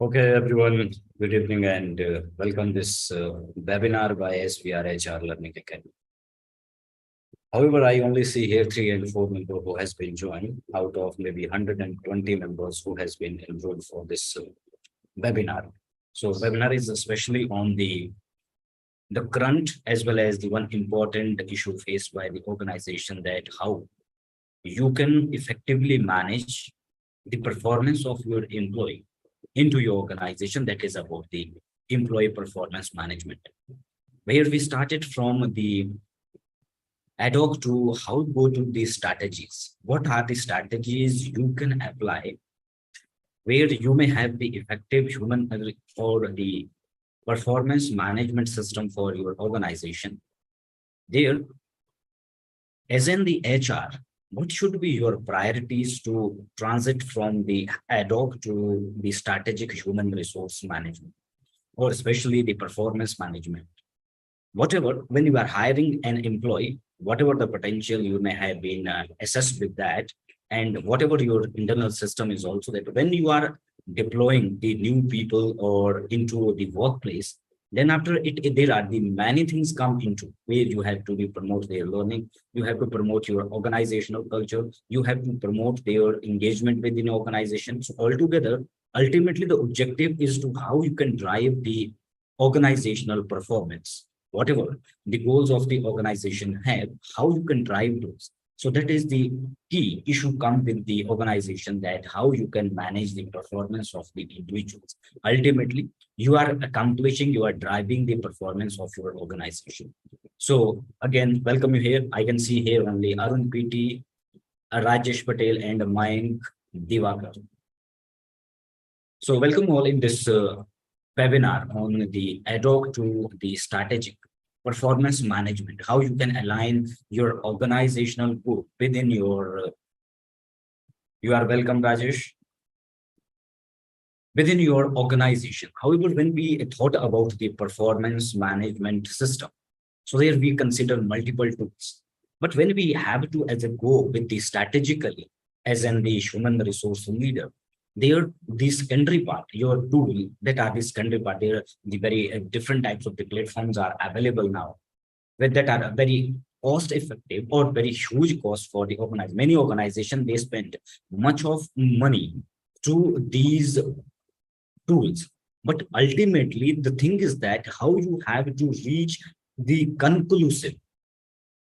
Okay, everyone, good evening and welcome this webinar by SVR Learning Academy. However, I only see here 3 and 4 members who has been joined out of maybe 120 members who has been enrolled for this webinar. So webinar is especially on the current as well as the one important issue faced by the organization, that how you can effectively manage the performance of your employee into your organization. That is about the employee performance management, where we started from the ad hoc to how go to the strategies. What are the strategies you can apply where you may have the effective human or the performance management system for your organization? There, as in the HR, what should be your priorities to transit from the ad hoc to the strategic human resource management, or especially the performance management? Whatever, when you are hiring an employee, whatever the potential you may have been assessed with that, and whatever your internal system is also, that when you are deploying the new people or into the workplace, then after there are the many things come into where you have to be promote their learning, you have to promote your organizational culture, you have to promote their engagement within organization. So altogether, ultimately the objective is to how you can drive the organizational performance, whatever the goals of the organization have, how you can drive those. So that is the key issue come with the organization, that how you can manage the performance of the individuals. Ultimately, you are accomplishing, you are driving the performance of your organization. So again, welcome you here. I can see here only Arun PT, Rajesh Patel, and Mayank Divakar. So welcome all in this webinar on the ad hoc to the strategic performance management, how you can align your organizational goal within your, you are welcome, Rajesh, within your organization. However, when we thought about the performance management system, so there we consider multiple tools. But when we have to as a go with the strategically, as in the human resource leader, there the secondary part, your tool that are the secondary part, there the very different types of the platforms are available now, with that are very cost effective or very huge cost for the organization. Many organizations, they spend much of money to these tools. But ultimately, the thing is that how you have to reach the conclusive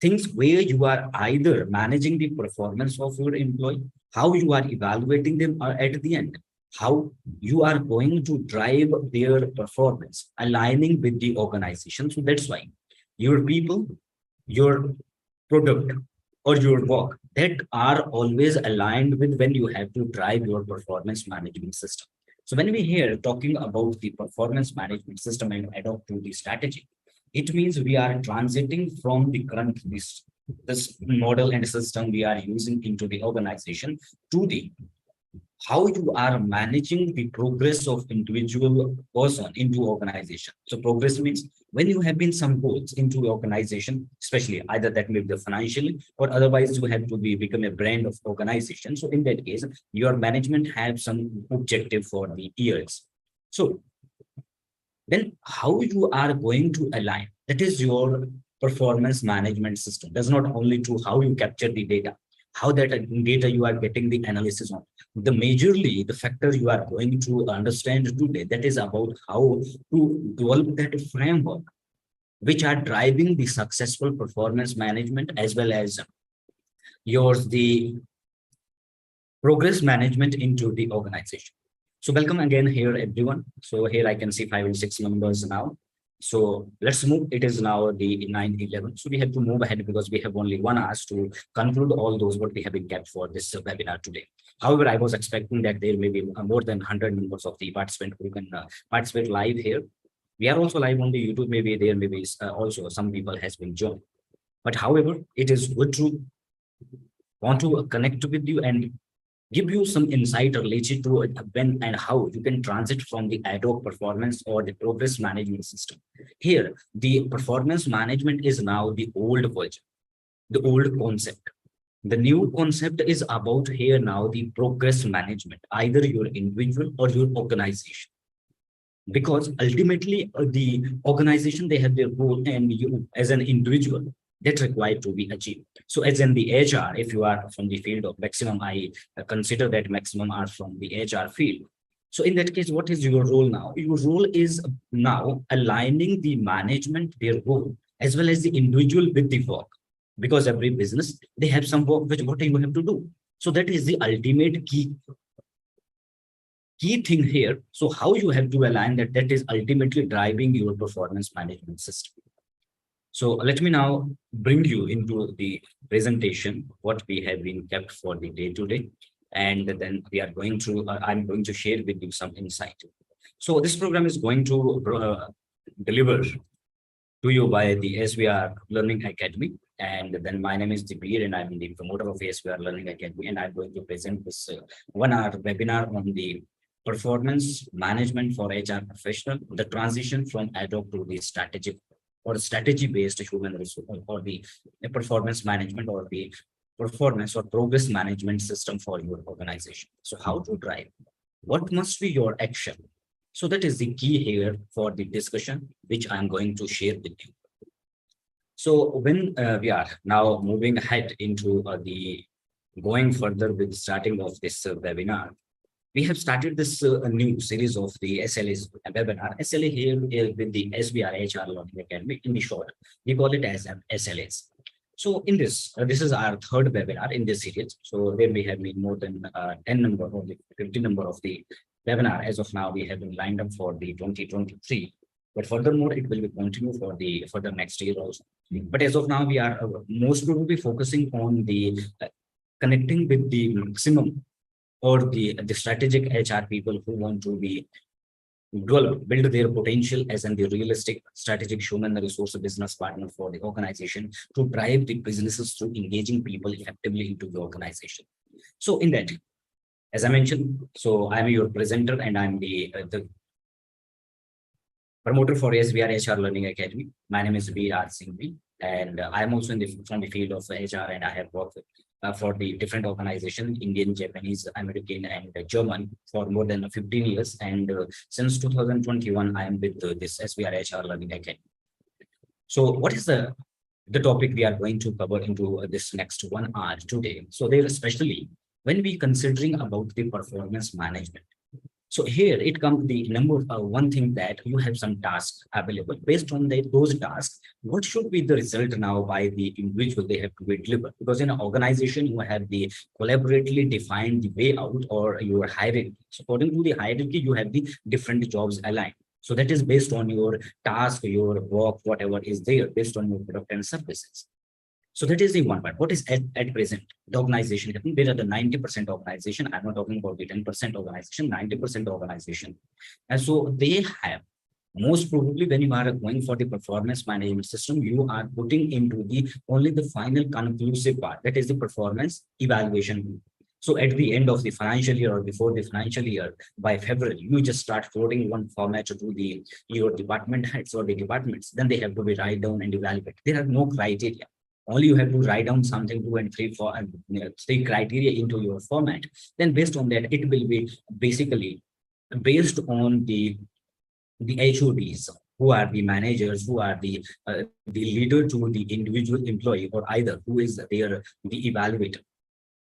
things where you are either managing the performance of your employee, how you are evaluating them at the end, how you are going to drive their performance, aligning with the organization. So that's why your people, your product, or your work that are always aligned with when you have to drive your performance management system. So when we hear talking about the performance management system and adopt to the strategy, it means we are transiting from the current this model and system we are using into the organization to the how you are managing the progress of individual person into organization. So progress means when you have been some goals into organization, especially either that may be the financially or otherwise you have to be become a brand of organization. So in that case, your management have some objective for the years. So then how you are going to align, that is your performance management system. Does not only to how you capture the data, how that data you are getting the analysis on, the majorly the factor you are going to understand today, that is about how to develop that framework which are driving the successful performance management as well as yours the progress management into the organization. So welcome again here, everyone. So here I can see 5 and 6 numbers now. So let's move. It is now the 9:11. So we have to move ahead because we have only 1 hour to conclude all those what we have been kept for this webinar today. However, I was expecting that there may be more than 100 members of the participant who can participate live here. We are also live on the YouTube. Maybe there may be also some people has been joined. But however, it is good to want to connect with you and give you some insight related to when and how you can transit from the ad hoc performance or the progress management system. Here, the performance management is now the old version, the old concept. The new concept is about here now the progress management, either your individual or your organization. because ultimately the organization, they have their goal, and you as an individual, that required to be achieved. So as in the HR, if you are from the field of maximum, I consider that maximum are from the HR field. So in that case, what is your role now? Your role is now aligning the management, their goal, as well as the individual with the work, because every business, they have some work which what you have to do. So that is the ultimate key thing here. So how you have to align that, that is ultimately driving your performance management system. So let me now bring you into the presentation, what we have been kept for the day to day. And then we are going to, I'm going to share with you some insight. So this program is going to deliver to you by the SVR Learning Academy. And then my name is Dibir, and I'm the promoter of SVR Learning Academy. And I'm going to present this 1 hour webinar on the performance management for HR professional, the transition from ad-hoc to the strategic or strategy-based human resource, or the performance management, or the performance or progress management system for your organization. So how to drive? What must be your action? So that is the key here for the discussion, which I'm going to share with you. So when we are now moving ahead into the going further with starting of this webinar, we have started this new series of the SLAs webinar. SLA here is with the SBR HR Learning Academy. In the short, we call it as SLAs. So in this, this is our third webinar in this series. So there may have been more than 10 number or the 50 number of the webinar. As of now, we have been lined up for the 2023. But furthermore, it will be continue for the next year also. But as of now, we are most probably focusing on the connecting with the maximum or the strategic HR people who want to be build their potential as in the realistic strategic human resource business partner for the organization to drive the businesses through engaging people effectively into the organization. So in that, as I mentioned, so I'm your presenter, and I'm the promoter for SBR HR Learning Academy. My name is VR Singhvi, and I'm also from the field of HR, and I have worked for the different organizations, Indian, Japanese, American, and German for more than 15 years. And since 2021, I am with this SBR HR Learning Academy. So what is the topic we are going to cover into this next 1 hour today? So there, especially when we considering about the performance management. So here it comes the number one thing, that you have some tasks available. Based on those tasks, what should be the result now by the individual they have to be delivered? Because in an organization, you have the collaboratively defined the way out or your hierarchy. So according to the hierarchy, you have the different jobs aligned. So that is based on your task, your work, whatever is there, based on your product and services. So that is the one part. What is at present? The organization, I think there are the 90% organization. I'm not talking about the 10% organization, 90% organization. And so they have, most probably when you are going for the performance management system, you are putting into the only the final conclusive part, that is the performance evaluation. So at the end of the financial year or before the financial year, by February, you just start floating one format to your department heads or the departments. Then they have to be write down and evaluate. There are no criteria. Only you have to write down something, 2 and 3, 4, and 3 criteria into your format. Then based on that, it will be basically based on the HODs, who are the managers, who are the leader to the individual employee, or either who is the evaluator.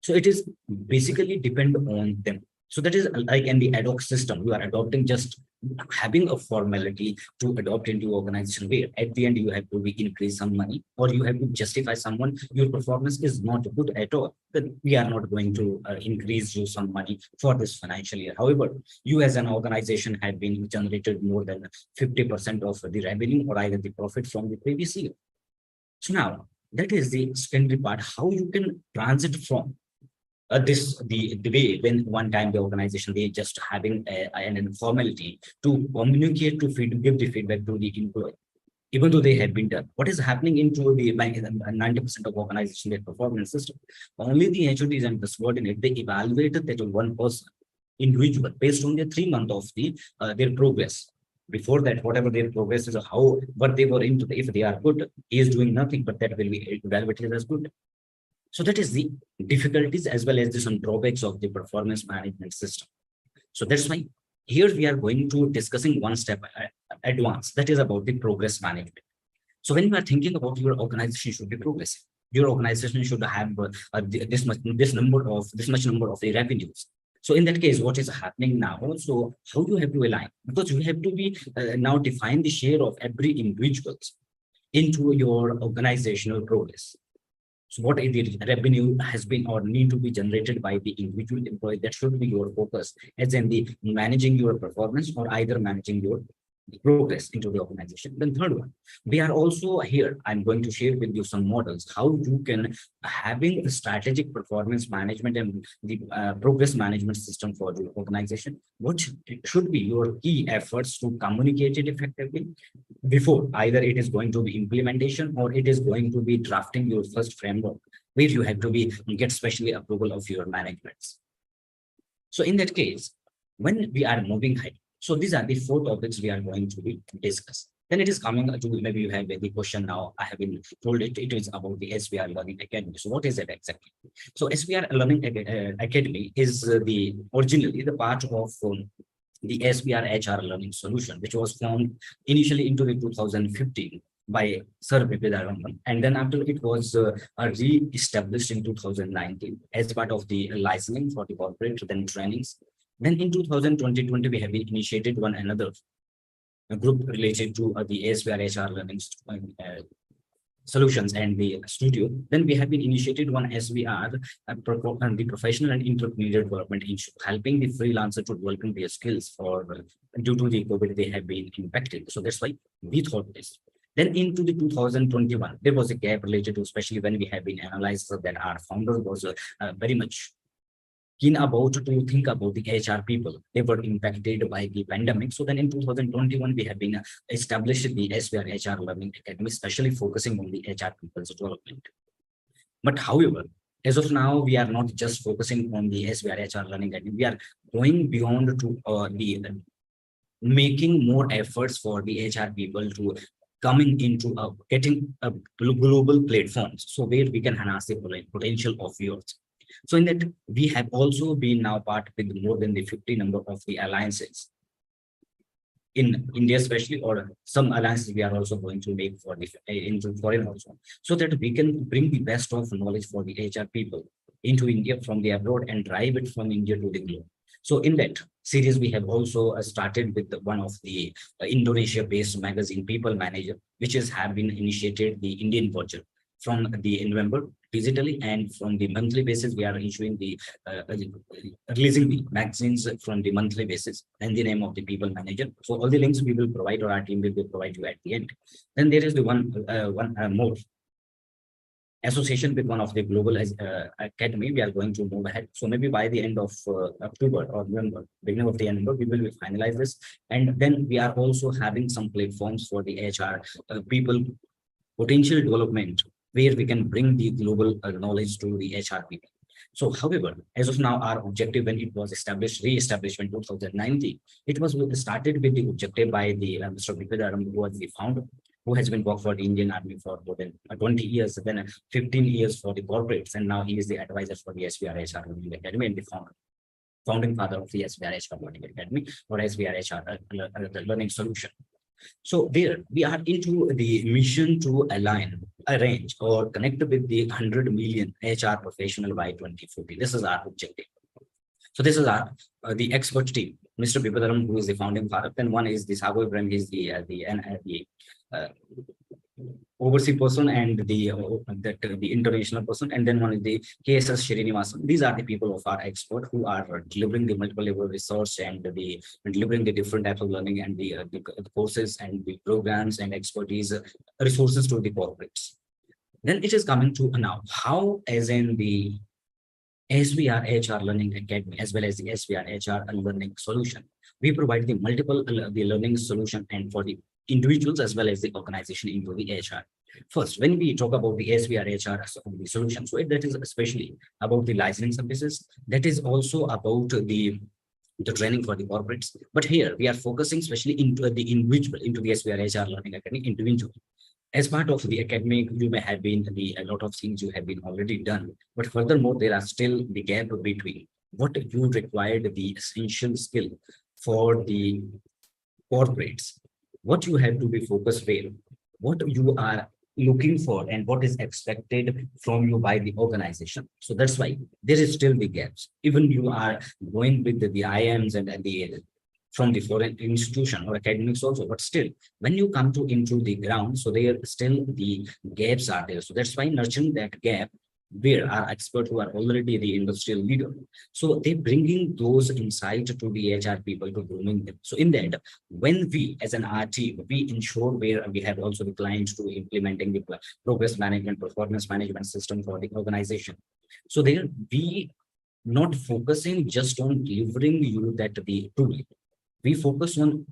So it is basically depend on them. So that is like in the ad hoc system, you are adopting, just having a formality to adopt into organization, where at the end you have to increase some money, or you have to justify someone your performance is not good at all, then we are not going to increase you some money for this financial year. However, you as an organization have been generated more than 50% of the revenue or either the profit from the previous year. So now that is the secondary part, how you can transit from the way when one time the organization, they just having an informality to communicate, to give the feedback to the employee, even though they have been done. What is happening into the 90% of organization, their performance system, only the HODs and the subordinate, they evaluated that one person individual based on the 3 months of their progress. Before that, whatever their progress is, or how what they were into, if they are good, he is doing nothing, but that will be evaluated as good. So that is the difficulties as well as the some drawbacks of the performance management system. So that's why here we are going to discussing one step advance, that is about the progress management. So when you are thinking about your organization should be progressive, your organization should have this much number of the revenues. So in that case, what is happening now? So how you have to align, because you have to be now define the share of every individuals into your organizational progress. So what is the revenue has been or need to be generated by the individual employee? That should be your focus, as in the managing your performance or either managing your progress into the organization. Then third one, we are also here. I'm going to share with you some models how you can having the strategic performance management and the progress management system for the organization. What should be your key efforts to communicate it effectively before either it is going to be implementation or it is going to be drafting your first framework where you have to be get specially approval of your managements. So in that case, when we are moving ahead, so these are the four topics we are going to be discuss. Then it is coming to maybe you have the question now. I have been told it is about the SBR Learning Academy. So what is it exactly? So SBR Learning Academy is the originally the part of the SBR HR Learning Solution, which was formed initially into the 2015 by Sir Vivekananda, and then after it was re-established in 2019 as part of the licensing for the corporate, then trainings. Then in 2020, we have been initiated one another group related to the SBR HR Learning Solutions and the studio. Then we have been initiated one SBR, the professional and entrepreneurial development issue, helping the freelancer to developing their skills for due to the COVID they have been impacted. So that's why we thought this. Then into the 2021, there was a gap related to, especially when we have been analyzed that our founder was very much keen about to think about the HR people. They were impacted by the pandemic. So then in 2021, we have been established the SBR HR Learning Academy, especially focusing on the HR people's development. But however, as of now, we are not just focusing on the SBR HR Learning Academy. We are going beyond to the making more efforts for the HR people to coming into getting a global platforms, so where we can enhance the potential of yours. So in that, we have also been now part with more than the 50 number of the alliances in India, especially, or some alliances we are also going to make for the into foreign also, so that we can bring the best of knowledge for the HR people into India from the abroad and drive it from India to the globe. So in that series, we have also started with one of the Indonesia-based magazine, People Manager, which has have been initiated the Indian version from the November digitally, and from the monthly basis, we are issuing the releasing the magazines from the monthly basis and the name of the People Manager. So all the links we will provide, or our team will provide you at the end. Then there is the one more association with one of the global academy. We are going to move ahead. So maybe by the end of October or November, beginning of the November, we will finalize this. And then we are also having some platforms for the HR people potential development, where we can bring the global knowledge to the HR people. So, however, as of now, our objective when it was established, re-established in 2019, it was started with the objective by the Mr. Vivekananda, who was the founder, who has been working for the Indian Army for more than 20 years, then 15 years for the corporates, and now he is the advisor for the SBR HR Learning Academy and the founding father of the SBR HR Learning Academy, or SBR HR the Learning Solution. So there we are into the mission to arrange or connect with the 100 million HR professional by 2040. This is our objective. So this is our the expert team. Mr. Bipadaram, who is the founding father. Then one is the Sago Ibrahim, is the overseas person and the international person, and then one is the KSS Srinivasan. These are the people of our expert who are delivering the multiple level resource and the delivering the different types of learning and the courses and the programs and expertise resources to the corporates. Then it is coming to now how, as in the SBR HR Learning Academy as well as the SBR HR Learning Solution, we provide the multiple the learning solution and for the individuals as well as the organization into the HR. First, when we talk about the SBR HR solution, so that is especially about the licensing services. That is also about the training for the corporates. But here we are focusing especially into the individual, into the SBR HR Learning Academy individual. As part of the academic, you may have been a lot of things you have been already done, but furthermore, there are still the gap between what you required, the essential skill for the corporates, what you have to be focused where, what you are looking for and what is expected from you by the organization. So that's why there is still the gaps. Even you are going with the IIMs and the from the foreign institution or academics also, but still when you come to into the ground, so there still the gaps are there. So that's why nurturing that gap where our experts who are already the industrial leader, so they bringing those insights to the HR people to grooming them. So in that, when we as an RT, we ensure where we have also the clients to implementing the progress management, performance management system for the organization. So there we not focusing just on delivering you that the tool. We focus on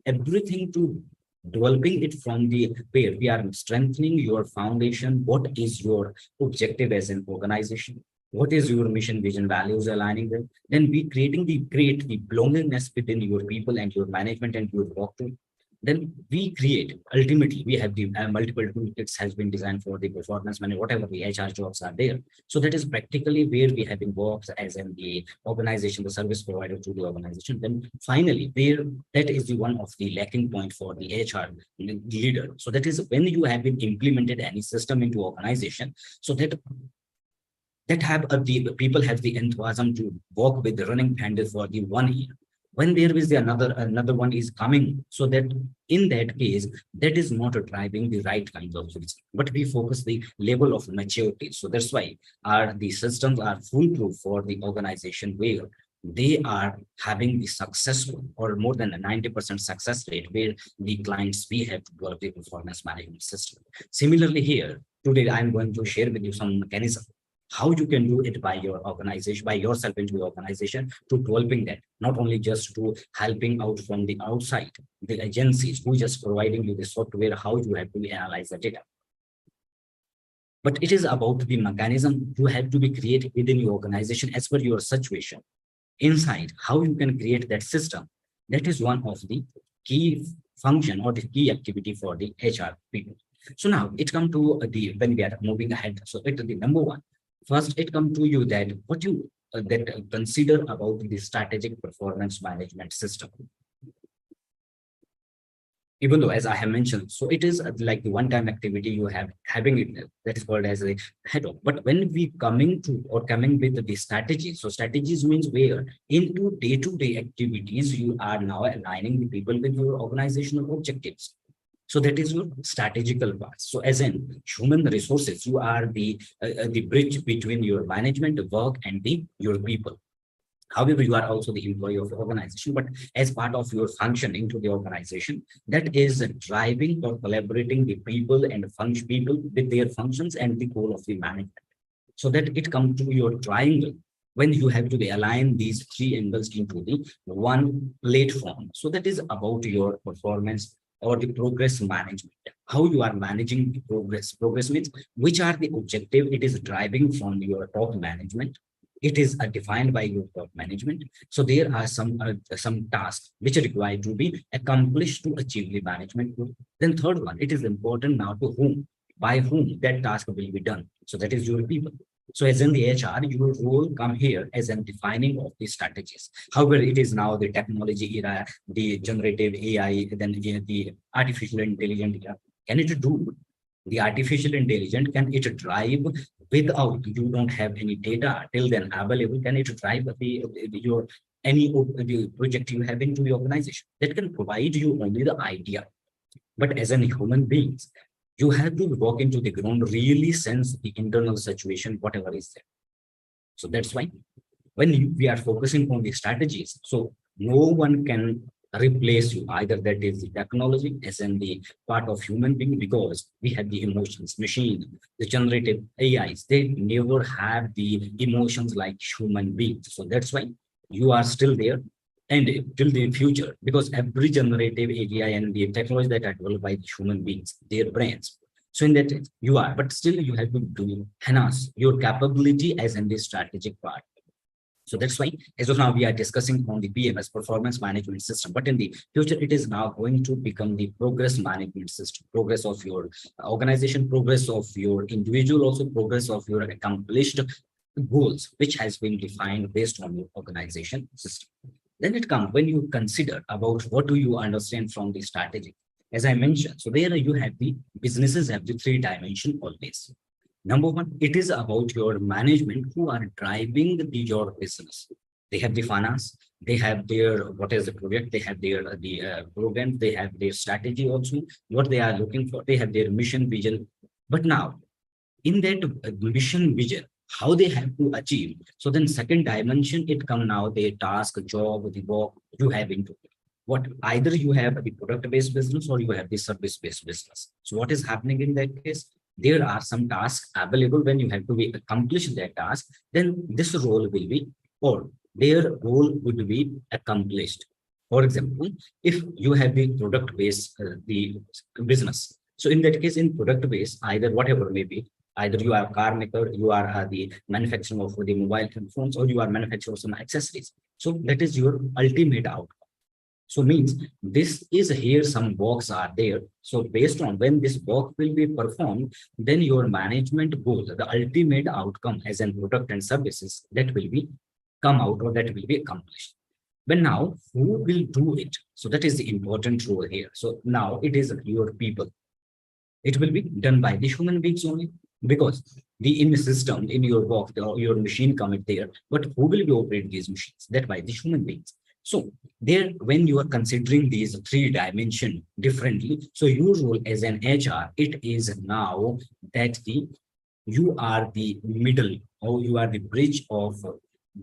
everything to developing it from the where we are strengthening your foundation. What is your objective as an organization? What is your mission, vision, values aligning them? Then we create the belongingness within your people and your management and your work to. Then we create, ultimately, we have the multiple toolkits has been designed for the performance management, whatever the HR jobs are there. So that is practically where we have been worked as in the organization, the service provider to the organization. Then finally, there that is the one of the lacking point for the HR leader. So that is when you have been implemented any system into organization, so that have the people have the enthusiasm to work with the running handle for the 1 year. When there is the another one is coming, so that in that case, that is not driving the right kinds of things, but we focus the level of maturity. So that's why our the systems are foolproof for the organization where they are having the successful or more than a 90% success rate where the clients we have to develop the performance management system. Similarly here, today I'm going to share with you some mechanism how you can do it by your organization, by yourself into your organization to developing that, not only just to helping out from the outside, the agencies who just providing you the software, how you have to analyze the data. But it is about the mechanism you have to be created within your organization as per your situation. Inside, how you can create that system. That is one of the key function or the key activity for the HR people. So now it come to the when we are moving ahead. So it the number one. First, it come to you that what you consider about the strategic performance management system. Even though, as I have mentioned, so it is like the one-time activity you have having it that is called as a head-off. But when we coming to or coming with the strategies, so strategies means where into day-to-day activities you are now aligning the people with your organizational objectives. So that is your strategical part. So as in human resources, you are the bridge between your management, work, and the your people. However, you are also the employee of the organization, but as part of your function into the organization, that is driving or collaborating the people and function people with their functions and the goal of the management. So that it comes to your triangle when you have to be align these three angles into the one platform. So that is about your performance or the progress management. How you are managing the progress. Progress means which are the objective it is driving from your top management. It is defined by your top management. So there are some tasks which are required to be accomplished to achieve the management goal. Then third one, it is important now to whom, by whom that task will be done. So that is your people. So as in the HR, your role come here as in defining of the strategies. However, it is now the technology era, the generative AI, then the artificial intelligence era. Can it do the artificial intelligence? Can it drive without you don't have any data till then available? Can it drive your any the project you have into the organization? That can provide you only the idea. But as an human beings, you have to walk into the ground, really sense the internal situation, whatever is there. So that's why when we are focusing on the strategies, so no one can replace you. Either that is the technology as in the part of human being, because we have the emotions, machine, the generative AIs, they never have the emotions like human beings. So that's why you are still there and till the future, because every generative AI and the technology that are developed by the human beings, their brains. So in that you are, but still you have to do enhance your capability as in the strategic part. So that's why, as of now, we are discussing on the PMS, performance management system. But in the future, it is now going to become the progress management system, progress of your organization, progress of your individual, also progress of your accomplished goals, which has been defined based on your organization system. Then it comes when you consider about what do you understand from the strategy. As I mentioned, so there you have the businesses have the three dimension always. Number one, it is about your management who are driving your business. They have the finance, they have their what is the project, they have their program, they have their strategy also, what they are looking for, they have their mission vision. But now in that mission vision, how they have to achieve. So then second dimension, it come now the task, job, the work you have into it. What either you have the product-based business or you have the service-based business. So what is happening in that case? There are some tasks available when you have to be accomplish that task, then this role will be or their role would be accomplished. For example, if you have the product-based the business. So in that case, in product-based, either whatever may be, either you are a car maker, you are the manufacturer of the mobile phones, or you are manufacturer of some accessories. So that is your ultimate outcome. So means this is here some works are there. So based on when this work will be performed, then your management goal, the ultimate outcome as a product and services that will be come out or that will be accomplished. But now who will do it? So that is the important role here. So now it is your people. It will be done by the human beings only because the in the system in your work your machine commit there, but who will be operate these machines? That by the human beings. So there when you are considering these three dimension differently, so your role as an HR, it is now that the you are the middle or you are the bridge of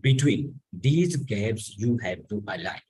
between these gaps you have to align.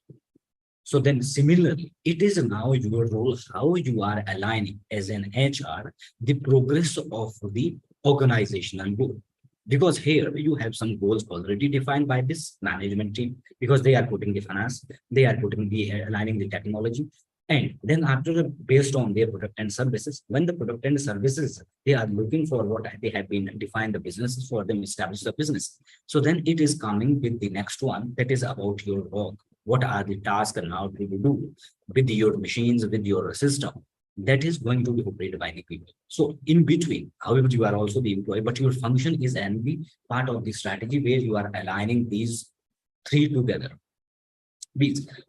So then similarly, it is now your role how you are aligning as an HR the progress of the organizational goal. Because here you have some goals already defined by this management team because they are putting the finance, they are putting the aligning the technology. And then after based on their product and services, when the product and services, they are looking for what they have been defined the businesses for them, establish the business. So then it is coming with the next one that is about your work. What are the tasks and how do you do with your machines, with your system that is going to be operated by the people. So in between, however, you are also the employee, but your function is and be part of the strategy where you are aligning these three together.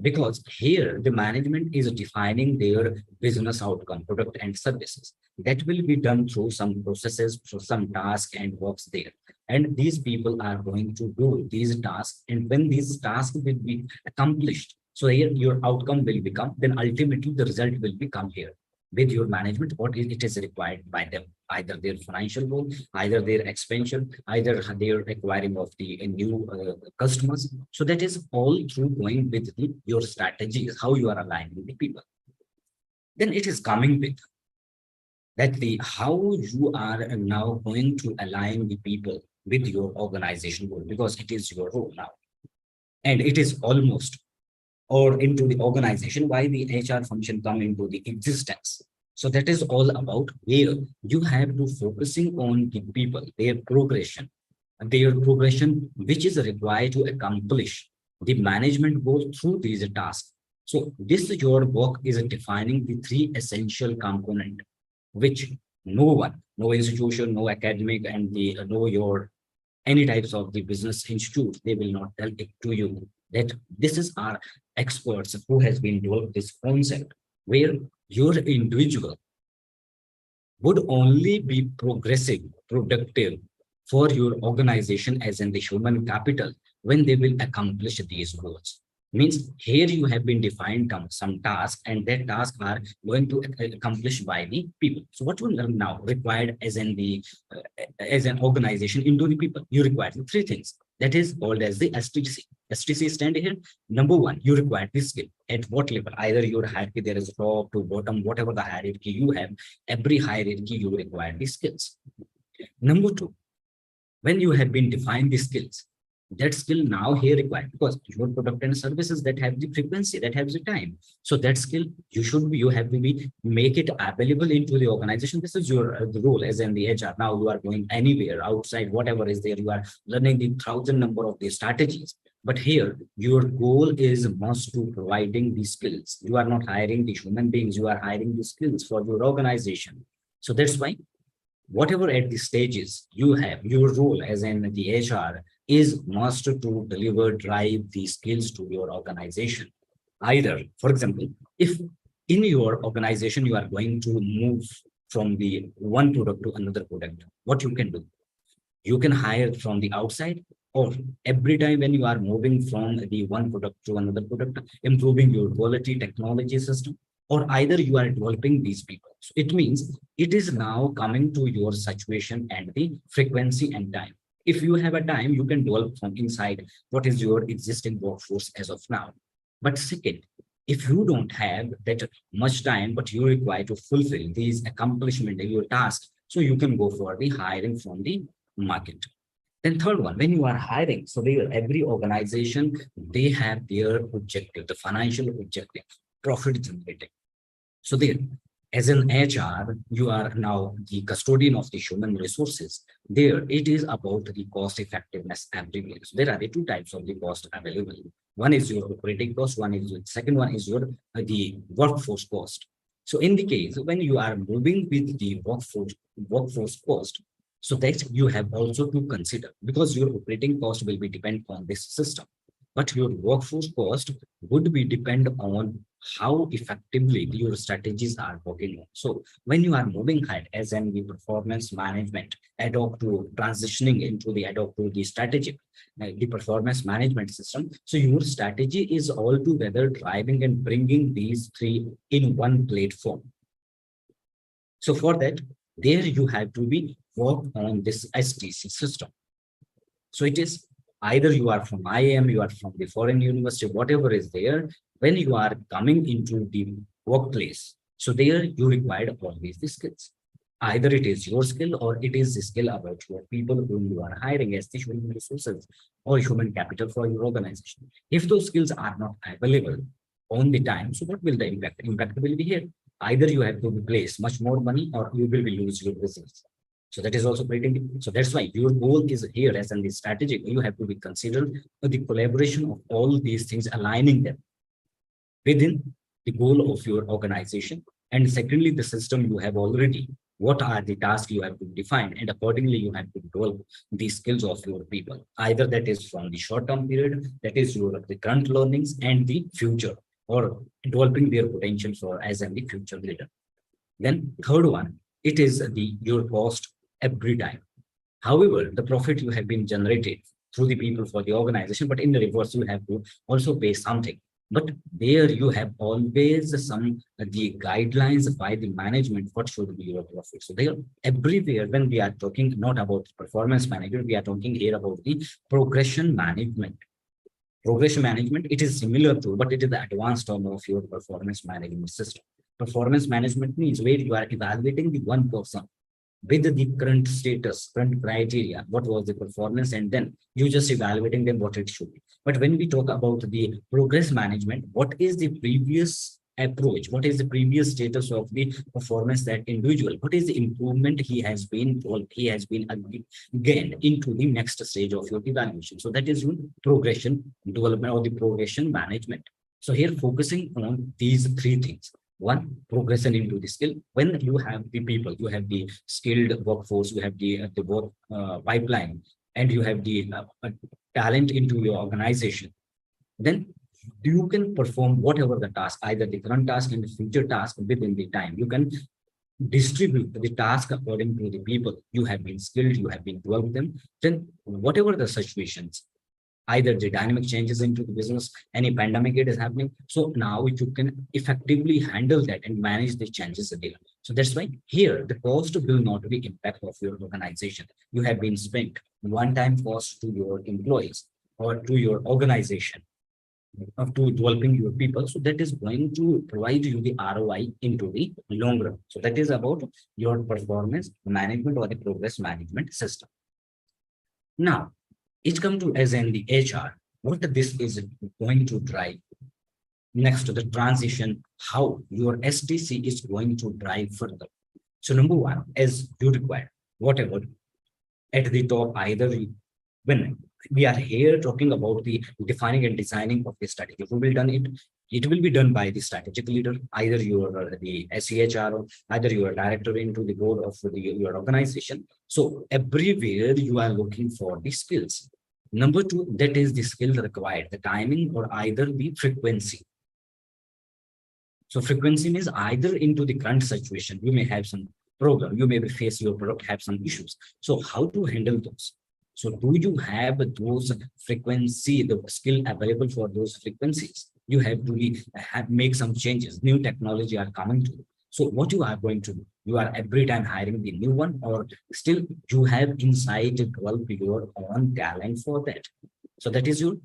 Because here the management is defining their business outcome, product and services. That will be done through some processes, through some tasks and works there. And these people are going to do these tasks. And when these tasks will be accomplished, so here your outcome will become, then ultimately the result will become here with your management, what it is required by them, either their financial goal, either their expansion, either their acquiring of the new customers. So that is all through going with your strategy is how you are aligning the people. Then it is coming with that the how you are now going to align the people with your organization goal because it is your role now. And it is almost or into the organization, why the HR function come into the existence. So that is all about where you have to focusing on the people, their progression, which is required to accomplish the management goals through these tasks. So this your work is defining the three essential component, which no one, no institution, no academic, and the no your any types of the business institute, they will not tell it to you that this is our experts who has been developed this concept where your individual would only be progressive, productive for your organization as in the human capital when they will accomplish these goals. Means here you have been defined some tasks and that tasks are going to accomplish by the people. So what will now required as in the as an organization into the people? You require three things. That is called as the STC. STC stand here. Number one, you require this skill. At what level? Either your hierarchy, there is top to bottom, whatever the hierarchy you have, every hierarchy you require these skills. Number two, when you have been defined the skills, that skill now here required because your product and services that have the frequency, that has the time. So that skill you should be, you have to be make it available into the organization. This is your the role as in the HR. Now you are going anywhere outside, whatever is there, you are learning the thousand number of the strategies. But here your goal is must to providing the skills. You are not hiring the human beings, you are hiring the skills for your organization. So that's why whatever at the stages you have your role as in the HR is must to deliver, drive these skills to your organization. Either, for example, if in your organization you are going to move from the one product to another product, what you can do? You can hire from the outside, or every time when you are moving from the one product to another product, improving your quality technology system, or either you are developing these people. So it means it is now coming to your situation and the frequency and time. If you have a time, you can develop from inside what is your existing workforce as of now. But second, if you don't have that much time, but you require to fulfill these accomplishment in your task, so you can go for the hiring from the market. Then third one, when you are hiring, so every organization, they have their objective, the financial objective, profit generating. So there, as an HR, you are now the custodian of the human resources. There, it is about the cost effectiveness everywhere. So there are the two types of the cost available. One is your operating cost, second one is your the workforce cost. So in the case when you are moving with the workforce cost, so that you have also to consider, because your operating cost will be depend on this system, but your workforce cost would be depend on how effectively your strategies are working on. So when you are moving ahead as in the performance management, ad-hoc to transitioning into the ad-hoc to the strategic, the performance management system. So your strategy is all together driving and bringing these three in one platform. So for that, there you have to be work on this STC system. So it is either you are from IIM, you are from the foreign university, whatever is there, when you are coming into the workplace, so there you require always the skills. Either it is your skill or it is the skill about your people whom you are hiring as the human resources or human capital for your organization. If those skills are not available on the time, so what will the impact? Impact will be here. Either you have to place much more money or you will be lose your business. So that is also pretty. So that's why your goal is here as in the strategic. You have to be considered the collaboration of all these things, aligning them within the goal of your organization. And secondly, the system you have already. What are the tasks you have to define, and accordingly you have to develop the skills of your people. Either that is from the short-term period, that is your the current learnings and the future, or developing their potential for as in the future leader. Then third one, it is the your cost every time. However, the profit you have been generated through the people for the organization, but in the reverse, you have to also pay something. But there you have always some the guidelines by the management, what should be your profit. So there everywhere when we are talking not about performance management, we are talking here about the progression management. Progression management, it is similar to, but it is the advanced term of your performance management system. Performance management means where you are evaluating the one person with the current status, current criteria, what was the performance, and then you just evaluating them what it should be. But when we talk about the progress management, what is the previous approach? What is the previous status of the performance that individual? What is the improvement he has been gained into the next stage of your evaluation? So that is your progression development or the progression management. So here focusing on these three things. One, progression into the skill. When you have the people, you have the skilled workforce, you have the work pipeline, and you have the talent into your organization, then you can perform whatever the task, either the current task and the future task within the time. You can distribute the task according to the people you have been skilled, you have been developed them. Then whatever the situations, either the dynamic changes into the business, any pandemic it is happening. So now you can effectively handle that and manage the changes again. So that's why here the cost will not be impact of your organization. You have been spent one-time cost to your employees or to your organization of to developing your people. So that is going to provide you the ROI into the long run. So that is about your performance management or the progress management system. Now, it comes to as in the HR, what this is going to drive next to the transition, how your STC is going to drive further. So number one, as you require, whatever at the top, either when we are here talking about the defining and designing of the strategy, who will done it? It will be done by the strategic leader, either you are the SEHR, either you are director into the board of your organization. So everywhere you are looking for the skills. Number two, that is the skill required, the timing or either the frequency. So frequency means either into the current situation, you may have some problem, you may face your product have some issues. So how to handle those? So do you have those frequency, the skill available for those frequencies? You have to make some changes. New technology are coming to you. So what you are going to do? You are every time hiring the new one, or still you have inside develop your own talent for that. So that is your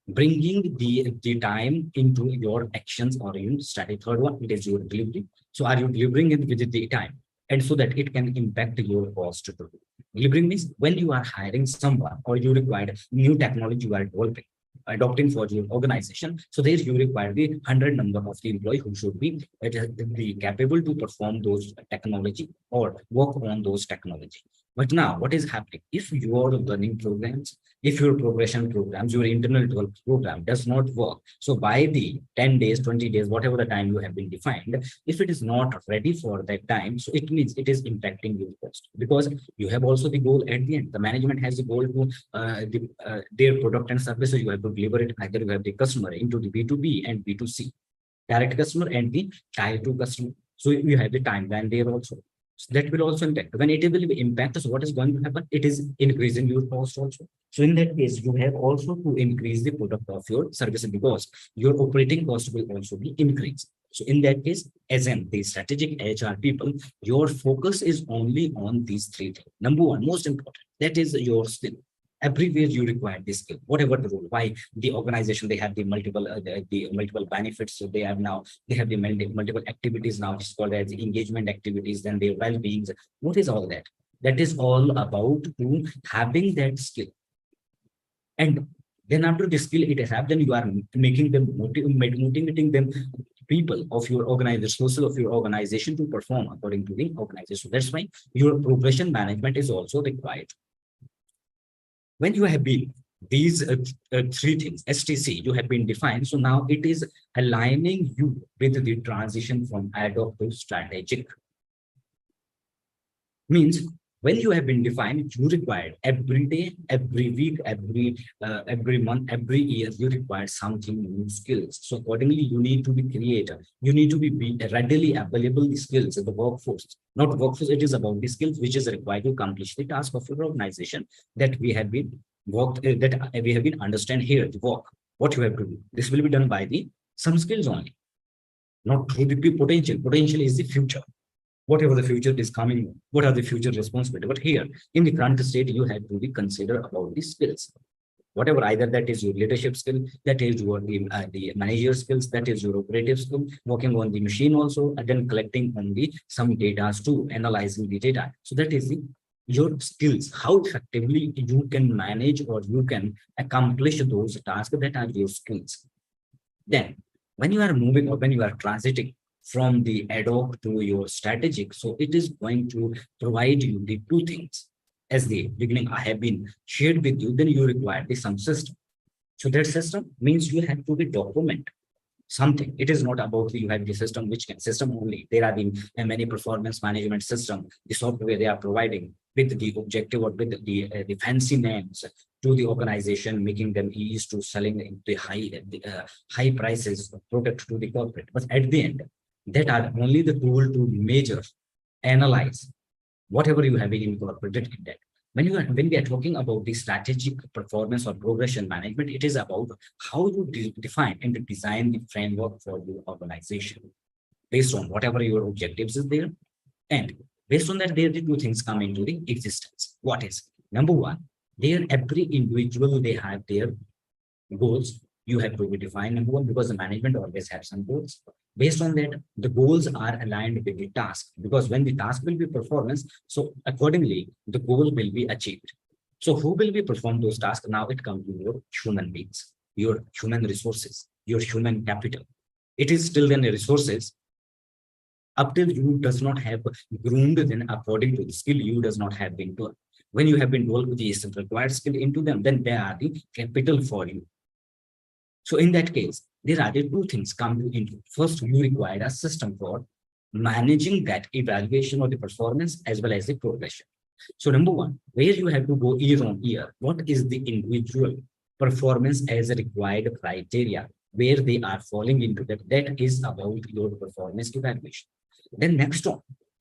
bringing the time into your actions or your study. Third one, it is your delivery. So are you delivering it with the time? And so that it can impact your cost too. Delivering means when you are hiring someone or you require new technology you are developing, adopting for your organization. So there you require the 100 number of the employee who should be capable to perform those technology or work on those technology. But now what is happening? If your learning programs, if your progression programs, your internal development program does not work, so by the 10 days, 20 days, whatever the time you have been defined, if it is not ready for that time, so it means it is impacting your cost, because you have also the goal at the end. The management has the goal to their product and services, you have to deliver it. Either you have the customer into the B2B and B2C, direct customer and the tier 2 customer. So you have the timeline there also. So that will also impact. When it will impact, so what is going to happen? It is increasing your cost also. So in that case, you have also to increase the product of your services, because your operating cost will also be increased. So in that case, as in the strategic HR people, your focus is only on these three things. Number one, most important, that is your skill. Everywhere you require this skill, whatever the role. Why the organization, they have the multiple benefits. So they have now, they have the multiple activities now, it's called as engagement activities, then their well-being. What is all that? That is all about to having that skill. And then after the skill it has, then you are making them, motivating them, people of your organization, social of your organization, to perform according to the organization. That's why your progression management is also required. When you have been these three things, STC, you have been defined. So now it is aligning you with the transition from ad hoc to strategic. Means when you have been defined, you require every day, every week, every month, every year, you require something new skills. So accordingly, you need to be creative. You need to be readily available the skills in the workforce. Not workforce, it is about the skills which is required to accomplish the task of your organization that we have been understand here, the work, what you have to do. This will be done by the some skills only, not through the potential. Potential is the future. Whatever the future is coming, what are the future responsibility? But here in the current state, you have to be consider about the skills. Whatever, either that is your leadership skill, that is your the manager skills, that is your operative skill, working on the machine also, and then collecting on the some data too, analyzing the data. So that is the your skills, how effectively you can manage or you can accomplish those tasks, that are your skills. Then when you are moving or when you are transiting from the ad hoc to your strategic, so it is going to provide you the two things. As the beginning I have been shared with you, then you require the some system. So that system means you have to be document something. It is not about you have the system which can system only. There are the many performance management system, the software they are providing with the objective or with the fancy names to the organization, making them easy to selling the high prices of product to the corporate. But at the end, that are only the tool to measure, analyze whatever you have been incorporated in that. When we are talking about the strategic performance or progression management, it is about how you define and design the framework for your organization based on whatever your objectives is there. And based on that, there the two things come into the existence. What is number one? There every individual, they have their goals. You have to be defined number one, because the management always have some goals. Based on that, the goals are aligned with the task, because when the task will be performance, so accordingly the goal will be achieved. So who will be perform those tasks? Now it comes to your human beings, your human resources, your human capital. It is still then the resources. Up till you does not have groomed then according to the skill, you does not have been told. When you have been told with the required skill into them, then they are the capital for you. So in that case, there are the two things come into. First, you require a system for managing that evaluation of the performance as well as the progression. So number one, where you have to go year on year, what is the individual performance as a required criteria, where they are falling into that, that is about your performance evaluation. Then next one,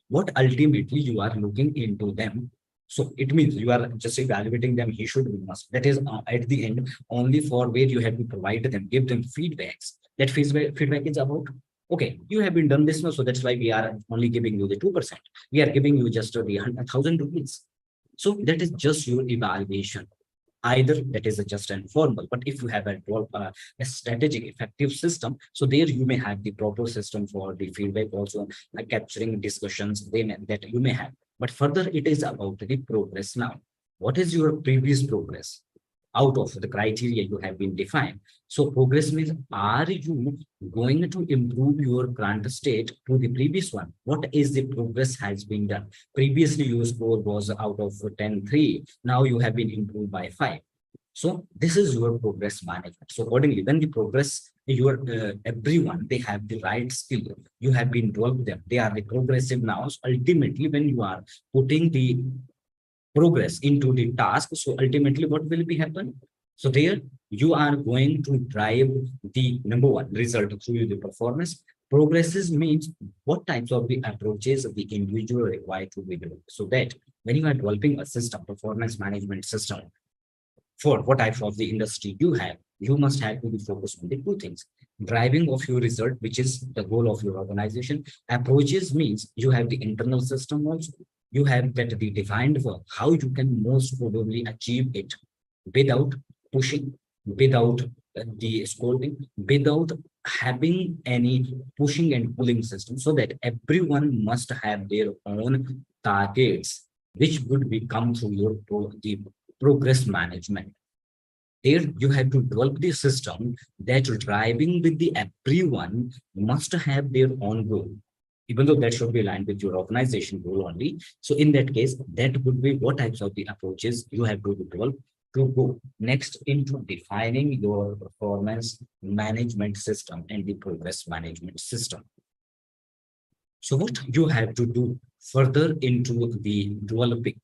what ultimately you are looking into them. So it means you are just evaluating them, he should, be must. That is at the end only for where you have to provide them, give them feedbacks. That feedback is about, okay, you have been done this now, so that's why we are only giving you the 2%. We are giving you just the 100,000 rupees. So that is just your evaluation. Either that is just an informal, but if you have a strategic effective system, so there you may have the proper system for the feedback also, like capturing discussions that you may have. But further it is about the progress. Now what is your previous progress out of the criteria you have been defined? So progress means, are you going to improve your current state to the previous one? What is the progress has been done? Previously your score was out of 10 3. Now you have been improved by 5. So this is your progress management. So accordingly, when the progress, your everyone, they have the right skill, you have been developed them, they are the progressive now. So ultimately when you are putting the progress into the task, so ultimately what will be happen? So there you are going to drive the number one result through the performance. Progresses means what types of the approaches of the individual required to be developed, so that when you are developing a system, performance management system, for what type of the industry you have, you must have to be focused on the two things: driving of your result, which is the goal of your organization. Approaches means you have the internal system also. You have that the defined work, how you can most probably achieve it without pushing, without the scolding, without having any pushing and pulling system, so that everyone must have their own targets, which would be come through your the progress management. There you have to develop the system that driving with the everyone must have their own goal, even though that should be aligned with your organization goal only. So in that case, that would be what types of the approaches you have to develop to go next into defining your performance management system and the progress management system. So what you have to do further into the developing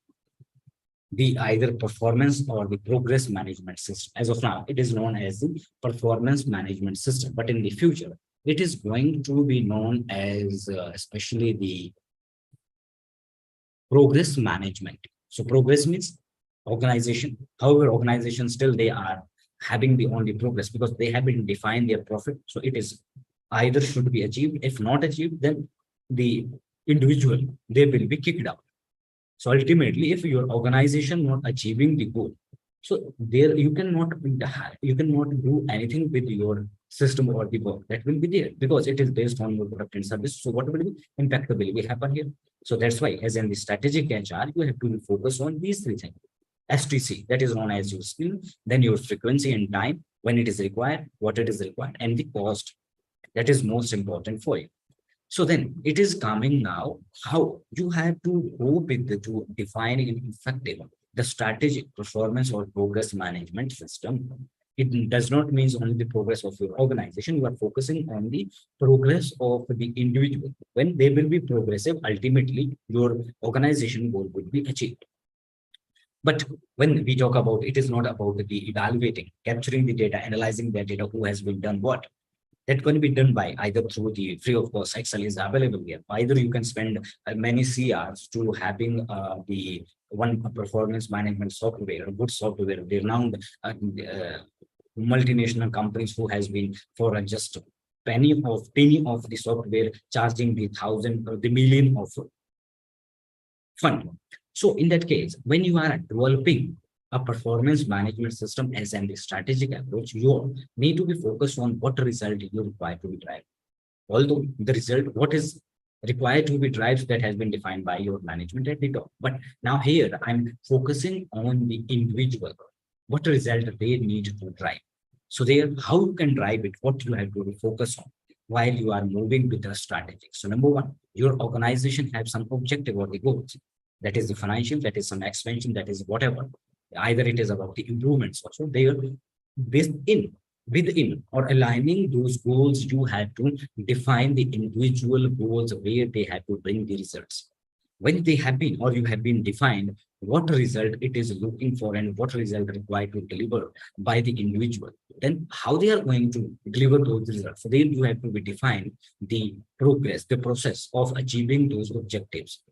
the either performance or the progress management system. As of now, it is known as the performance management system, but in the future, it is going to be known as especially the progress management. So progress means organization. However, organizations still they are having the only progress because they haven't defined their profit. So it is either should be achieved. If not achieved, then the individual they will be kicked out. So ultimately, if your organization not achieving the goal, so there you cannot do anything with your system or the work that will be there because it is based on your product and service. So what will be impact will be happen here? So that's why, as in the strategic HR, you have to focus on these three things. STC, that is known as your skill, then your frequency and time when it is required, what it is required, and the cost that is most important for you. So then it is coming now how you have to go with the to defining an effective the strategic performance or progress management system. It does not mean only the progress of your organization. You are focusing on the progress of the individual. When they will be progressive, ultimately your organization goal will be achieved. But when we talk about it is not about the evaluating, capturing the data, analyzing that data, who has been done what, that going to be done by either through the free of course Excel is available here. Either you can spend many CRs to having the one performance management software, a good software, renowned multinational companies who has been for just penny of the software charging the thousand or the million of fund. So in that case, when you are developing a performance management system as an strategic approach, you need to be focused on what result you require to be derived. Although the result, what is required to be derived, that has been defined by your management at the top. But now here, I'm focusing on the individual, what result they need to drive. So there, how you can drive it, what you have to focus on while you are moving with the strategy. So number one, your organization have some objective or the goals. That is the financial, that is some expansion, that is whatever. Either it is about the improvements also. They are within or aligning those goals, you have to define the individual goals where they have to bring the results. When they have been or you have been defined, what result it is looking for and what result required to deliver by the individual. Then how they are going to deliver those results. So then you have to be define the progress, the process of achieving those objectives,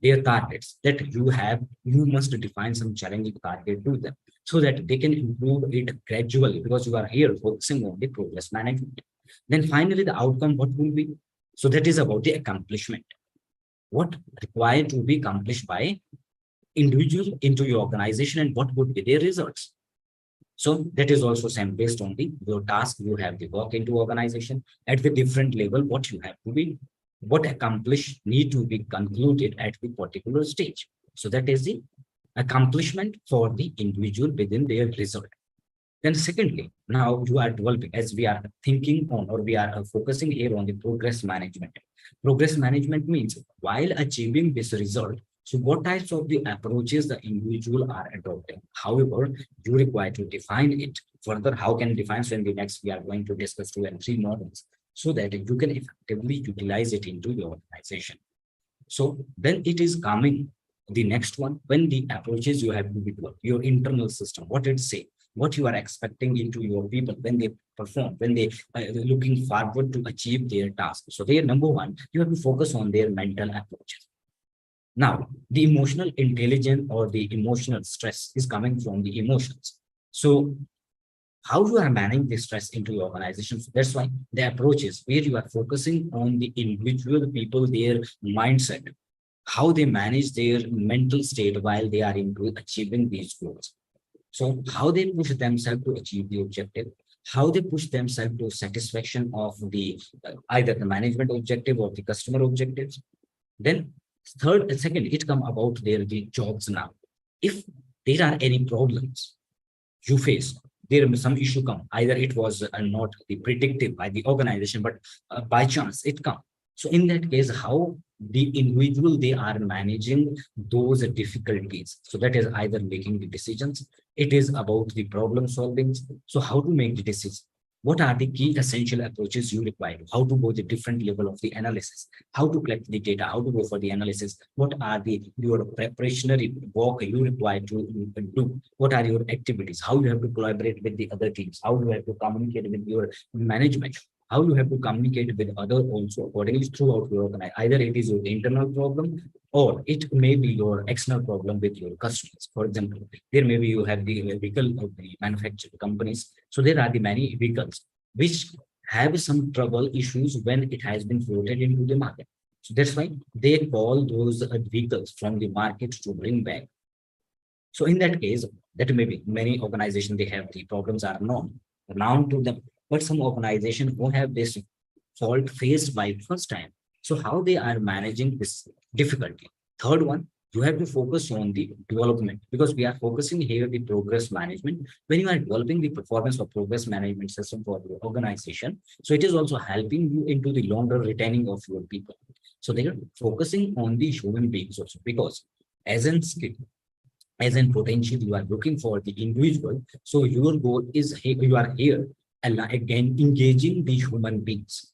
their targets that you must define some challenging target to them so that they can improve it gradually because you are here focusing on the progress management. Then finally the outcome, what will be? So that is about the accomplishment. What required to be accomplished by individual into your organization and what would be their results. So that is also same based on the your task you have the work into organization at the different level, what you have to be, what accomplish need to be concluded at the particular stage. So that is the accomplishment for the individual within their result. Then secondly, now you are developing as we are thinking on or we are focusing here on the progress management. Progress management means while achieving this result, so what types of the approaches the individual are adopting. However, you require to define it further. How can define? So in the next, we are going to discuss 2 and 3 models so that you can effectively utilize it into your organization. So then it is coming the next one when the approaches you have to develop your internal system, what it say, what you are expecting into your people when they perform, when they are looking forward to achieve their task. So their number one, you have to focus on their mental approaches. Now, the emotional intelligence or the emotional stress is coming from the emotions. So how you are managing the stress into your organization. So that's why the approach is where you are focusing on the individual people, their mindset, how they manage their mental state while they are into achieving these goals. So how they push themselves to achieve the objective, how they push themselves to satisfaction of the either the management objective or the customer objectives. Then third and second, it come about their the jobs now. If there are any problems you face, there may some issue come, either it was not the predictive by the organization, but by chance it come. So in that case, how the individual they are managing those difficulties. So that is either making the decisions, it is about the problem solving. So how to make the decisions, what are the key essential approaches you require, how to go the different level of the analysis, how to collect the data, how to go for the analysis, what are the your preparationary work you require to do, what are your activities, how you have to collaborate with the other teams, how you have to communicate with your management, how you have to communicate with other also accordingly throughout your organization. Either it is your internal problem or it may be your external problem with your customers. For example, there may be you have the vehicle of the manufacturing companies. So there are the many vehicles which have some trouble issues when it has been floated into the market. So that's why they call those vehicles from the market to bring back. So in that case, that may be many organizations, they have the problems are known to them, but some organizations who have this fault faced by first time. So how they are managing this difficulty. Third one, you have to focus on the development because we are focusing here the progress management. When you are developing the performance or progress management system for your organization, so it is also helping you into the longer retaining of your people. So they are focusing on the human beings also because as in skill, as in potential you are looking for the individual. So your goal is you are here and again engaging the human beings,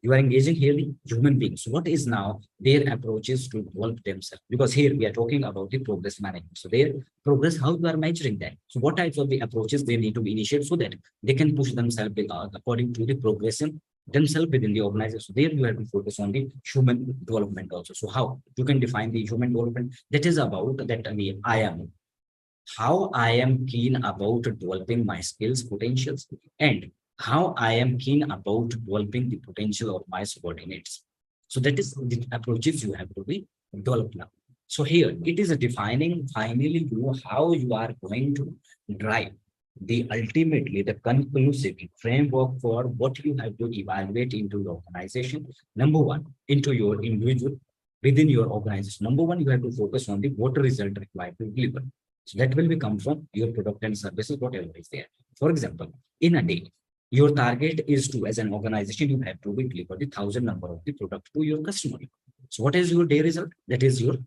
you are engaging here the human beings. So what is now their approaches to develop themselves, because here we are talking about the progress management. So their progress, how you are measuring that, so what types of the approaches they need to be initiated so that they can push themselves according to the progression themselves within the organization. So there you have to focus on the human development also. So how you can define the human development, that is about that I am how I am keen about developing my skills, potentials, and how I am keen about developing the potential of my subordinates. So that is the approaches you have to be developed now. So here it is a defining finally you how you are going to drive the ultimately the conclusive framework for what you have to evaluate into your organization. Number one, into your individual within your organization. Number one, you have to focus on the what result required to deliver. So that will be come from your product and services, whatever is there. For example, in a day, your target is to, as an organization, you have to be deliver the 1,000 number of the product to your customer. So what is your day result? That is your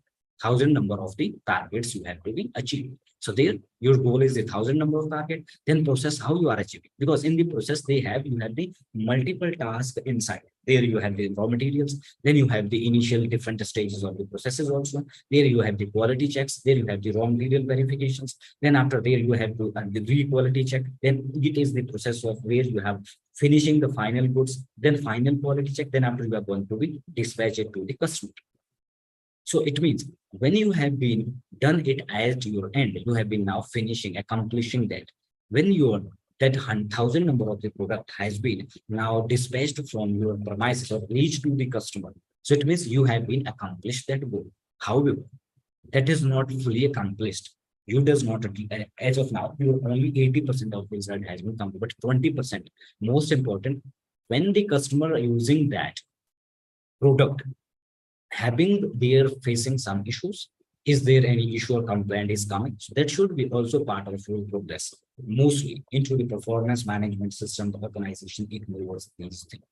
1,000 number of the targets you have to be achieved. So there, your goal is the 1,000 number of target, then process how you are achieving. Because in the process, you have the multiple tasks inside. There you have the raw materials, then you have the initial different stages of the processes also. There you have the quality checks, there you have the raw material verifications. Then after there, you have to the re-quality check. Then it is the process of where you have finishing the final goods, then final quality check. Then after you are going to be dispatch it to the customer. So it means when you have been done it at your end, you have been now finishing, accomplishing that. When your that 1,000 number of the product has been now dispatched from your premises or reached to the customer. So it means you have been accomplished that goal. However, that is not fully accomplished. You does not, as of now, you only 80% of the result has been completed, but 20%, most important, when the customer using that product, having they're facing some issues, is there any issue or complaint is coming, so that should be also part of your progress. Mostly into the performance management system, the organization ignores these things.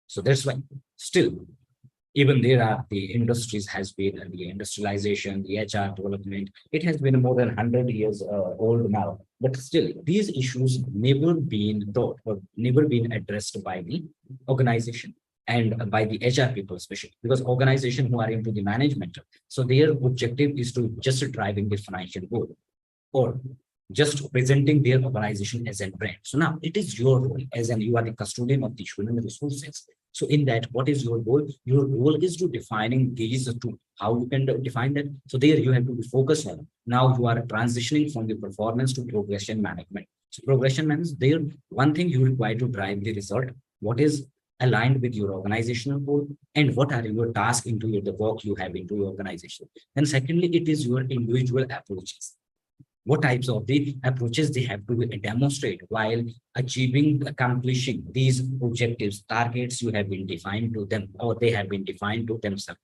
So that's why still, even there are the industries has been the industrialization, the HR development, it has been more than 100 years old now, but still these issues never been taught or never been addressed by the organization and by the HR people, especially because organization who are into the management, so their objective is to just driving the financial goal or just presenting their organization as a brand. So now it is your role as an you are the custodian of the human resources. So in that, what is your goal? Your goal is to defining these two. How you can define that? So there you have to be focused on. Now you are transitioning from the performance to progression management. So progression means there one thing you require to drive the result. What is aligned with your organizational goal and what are your tasks into your, the work you have into your organization. And secondly, it is your individual approaches. What types of the approaches they have to demonstrate while achieving, accomplishing these objectives, targets you have been defined to them or they have been defined to themselves.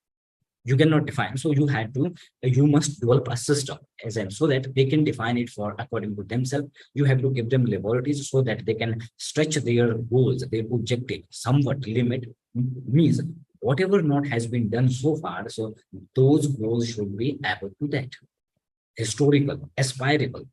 You cannot define, so you must develop a system as in so that they can define it for according to themselves. You have to give them laboratories so that they can stretch their goals, their objective somewhat limit, means whatever not has been done so far, so those goals should be able to that historical, aspirable.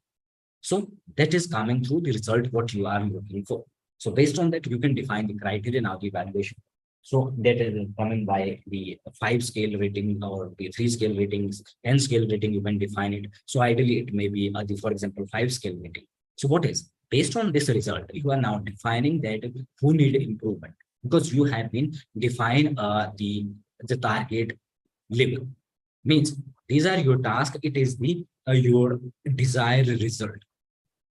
So that is coming through the result what you are looking for. So based on that, you can define the criteria now the evaluation. So that is coming by the 5 scale rating or the 3 scale ratings, 10 scale rating, you can define it. So ideally it may be the, for example, 5 scale rating. So what is based on this result, you are now defining that who need improvement because you have been define the target level. Means these are your tasks. It is the your desired result.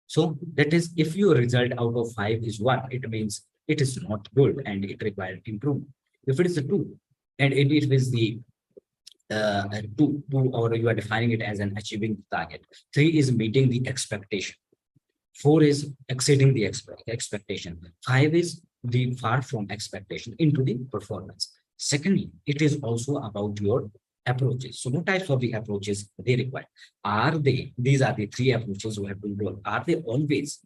So that is if your result out of 5 is 1, it means it is not good and it requires improvement. If it is a 2 and it is the two, or you are defining it as an achieving target. 3 is meeting the expectation. 4 is exceeding the expectation. 5 is the far from expectation into the performance. Secondly, it is also about your approaches. So what types of the approaches they require? Are they, these are the 3 approaches we have to do. Are they always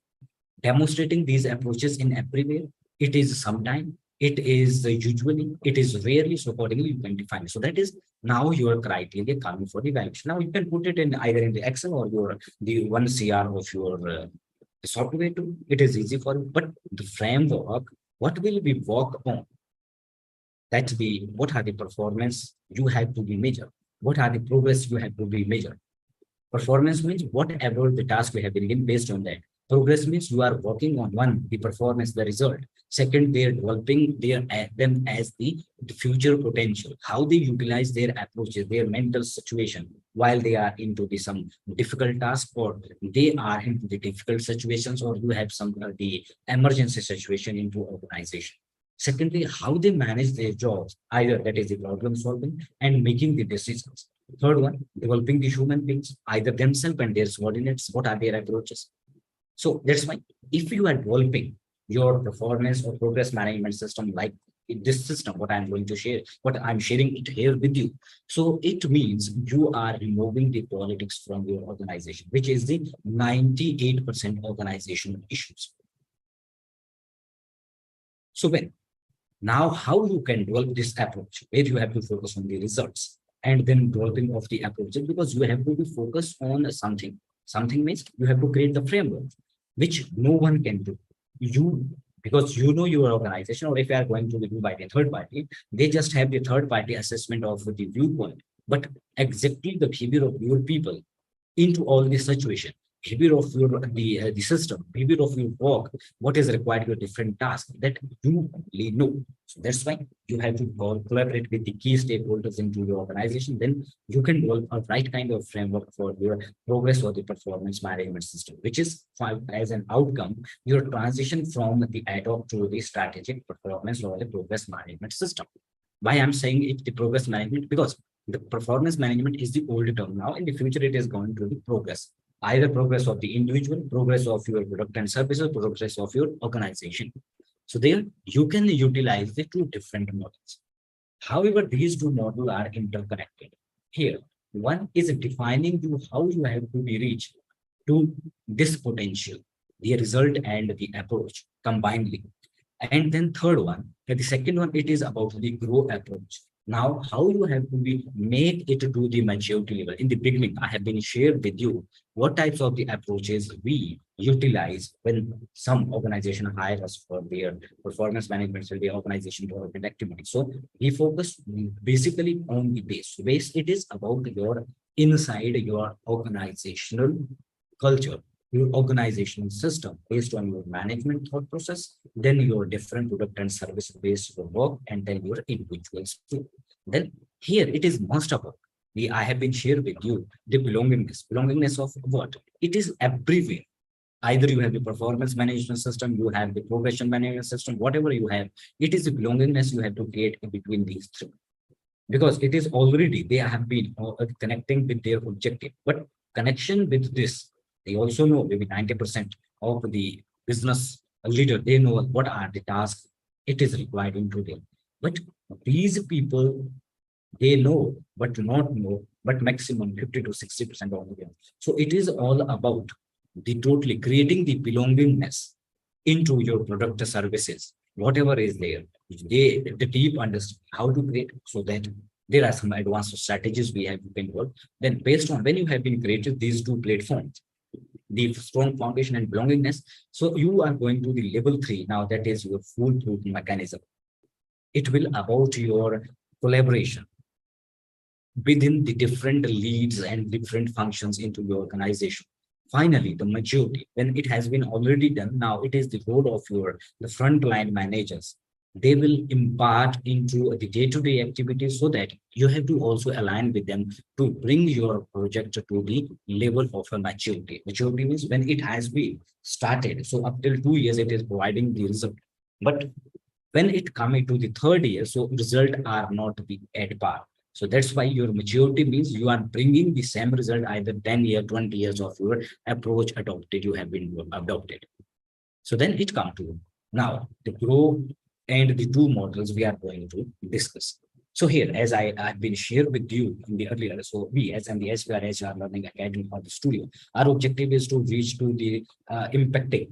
demonstrating these approaches in everywhere? It is sometime, it is usually, it is rarely, so accordingly you can define it. So that is now your criteria coming for the evaluation. Now you can put it in either in the Excel or your the 1 CR of your software too. It is easy for you, but the framework, what will we work on? That's the what are the performance you have to be measured, what are the progress you have to be measured. Performance means whatever the task we have been given based on that. Progress means you are working on one, the performance, the result. Second, they're developing them as the future potential, how they utilize their approaches, their mental situation while they are into the some difficult task or they are into the difficult situations or you have some the emergency situation into organization. Secondly, how they manage their jobs, either that is the problem solving and making the decisions. Third one, developing the human beings, either themselves and their subordinates, what are their approaches? So that's why if you are developing your performance or progress management system like in this system, what I'm going to share, what I'm sharing it here with you. So it means you are removing the politics from your organization, which is the 98% organizational issues. So when now how you can develop this approach where you have to focus on the results. and then developing of the approaches, because you have to be focused on something. Something means you have to create the framework, which no one can do. You, because you know your organization, or if you are going to be do by the third party, they just have the third party assessment of the viewpoint. But exactly the behavior of your people into all this situation, behavior of your the system, behavior of your work, what is required your different tasks, that you really know. So that's why you have to collaborate with the key stakeholders into your organization. Then you can develop a right kind of framework for your progress or the performance management system, which is as an outcome your transition from the ad hoc to the strategic performance or the progress management system. Why I'm saying it the progress management? Because the performance management is the old term. Now in the future it is going to be progress, either progress of the individual, progress of your product and services, progress of your organization. So there you can utilize the two different models. However, these two models are interconnected. Here, one is defining you how you have to be reached to this potential, the result and the approach combinedly. And then third one, the second one, it is about the grow approach. Now, how you have to be make it to the maturity level. In the beginning, I have been shared with you what types of the approaches we utilize when some organization hire us for their performance management or the organization development activity. So we focus basically on the base. Base, it is about your inside your organizational culture, your organizational system based on your management thought process, then your different product and service based work, and then your individuals too. Then here it is most about the I have been shared with you the belongingness. Belongingness of what? It is everywhere. Either you have the performance management system, you have the progression management system, whatever you have, it is the belongingness you have to create between these three, because it is already they have been connecting with their objective. But connection with this, they also know maybe 90% of the business leader, they know what are the tasks it is required into them. But these people, they know but do not know, but maximum 50 to 60% of them. So it is all about the totally creating the belongingness into your product or services, whatever is there. The deep understand how to create, so that there are some advanced strategies we have been work. Then based on when you have been created these two platforms, the strong foundation and belongingness, so you are going to the level 3 now, that is your foolproof mechanism. It will about your collaboration within the different leads and different functions into your organization. Finally, the majority, when it has been already done, now it is the role of your the frontline managers. They will impart into the day-to-day activities, so that you have to also align with them to bring your project to the level of a maturity. Maturity means when it has been started. So up till 2 years, it is providing the result. But when it coming to the third year, so result are not be at par. So that's why your maturity means you are bringing the same result either 10 years, 20 years of your approach adopted, you have been adopted. So then it come to now the grow and the two models we are going to discuss. So here, as I have been shared with you in the earlier, so we as and the SPR HR Learning Academy or the studio, our objective is to reach to the impacting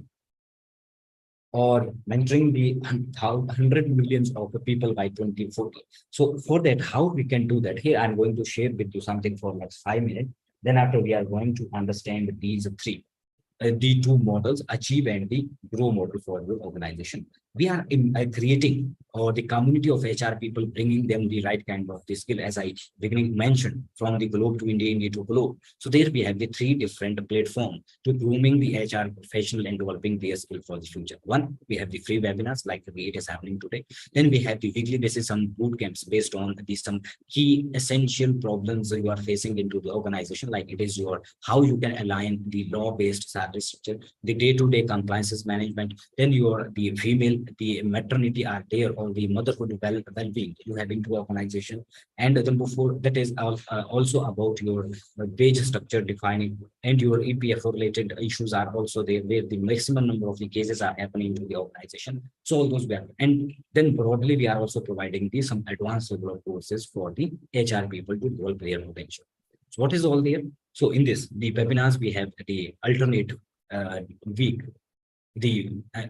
or mentoring the 100 millions of the people by 2040. So for that, how we can do that? Here, I'm going to share with you something for next 5 minutes. Then after we are going to understand these three, the two models, achieve and the grow model for your organization. We are creating or the community of HR people, bringing them the right kind of the skill, as I beginning mentioned, from the globe to India, India to globe. So there we have the three different platforms to grooming the HR professional and developing their skill for the future. One, we have the free webinars like the way it is happening today. Then we have the weekly basis some boot camps based on the some key essential problems you are facing into the organization, like it is your how you can align the law-based salary structure, the day-to-day compliances management, then your the female, the maternity are there, or the motherhood well-being you have into organization. And then before that is also about your wage structure defining, and your EPF related issues are also there, where the maximum number of the cases are happening to the organization. So all those we are, and then broadly we are also providing the some advanced level of courses for the HR people to develop their potential. So what is all there? So in this, the webinars, we have the alternate week.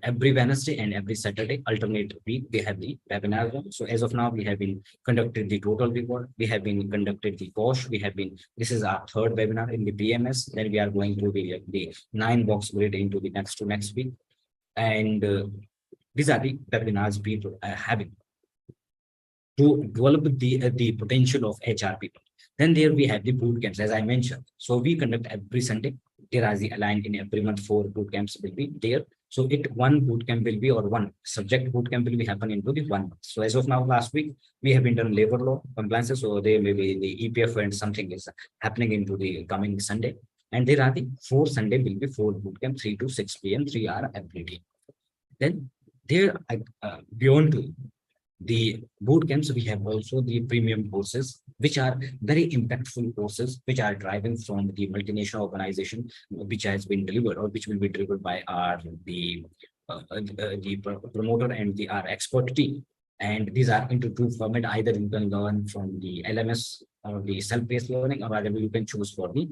every Wednesday and every Saturday, alternate week, they have the webinar room. So as of now, we have been conducted the total report. We have been conducted the cost. This is our third webinar in the PMS. Then we are going to the 9-box grid into the next week. And these are the webinars people are having to develop the potential of HR people. Then there we have the boot camps, as I mentioned. So we conduct every Sunday. There are the aligned in every month 4 boot camps will be there. So one boot camp will be, or one subject boot camp will be happen into the 1 month. So as of now, last week we have been done labor law compliances. So there may be the EPF and something is happening into the coming Sunday. And there are the 4 Sunday will be 4 boot camp, 3 to 6 p.m., 3 hour every day. Then there beyond the boot camps, we have also the premium courses, which are very impactful courses, which are driving from the multinational organization, which has been delivered or which will be delivered by the promoter and our expert team. And these are into 2 format. Either you can learn from the LMS or the self-paced learning, or either you can choose for the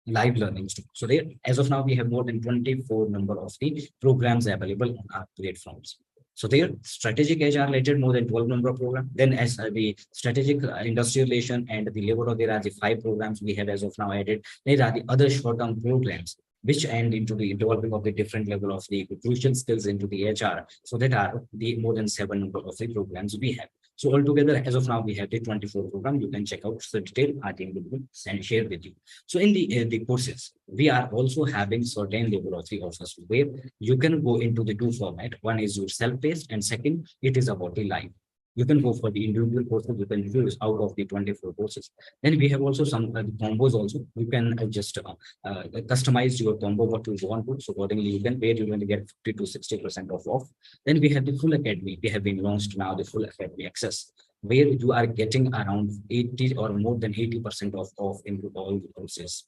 live learning too. So there, as of now, we have more than 24 number of the programs available on our platforms. So there, strategic HR related more than 12 number of programs. Then as the strategic industrial relation and the labor law, there are the 5 programs we have as of now added. There are the other short-term programs which end into the developing of the different level of the crucial skills into the HR. So that are the more than 7 number of the programs we have. So altogether, as of now, we have the 24 program. You can check out the detail. I think will send share with you. So in the courses, we are also having certain level of the offers where you can go into the 2 format. One is your self-paced, and second, it is about the live. You can go for the individual courses. You can choose out of the 24 courses. Then we have also some combos also. You can just customize your combo what you want to. So accordingly, you can pay. You're going to get 50 to 60% off. Then we have the full academy. We have been launched now the full academy access, where you are getting around 80 or more than 80% off into all the courses.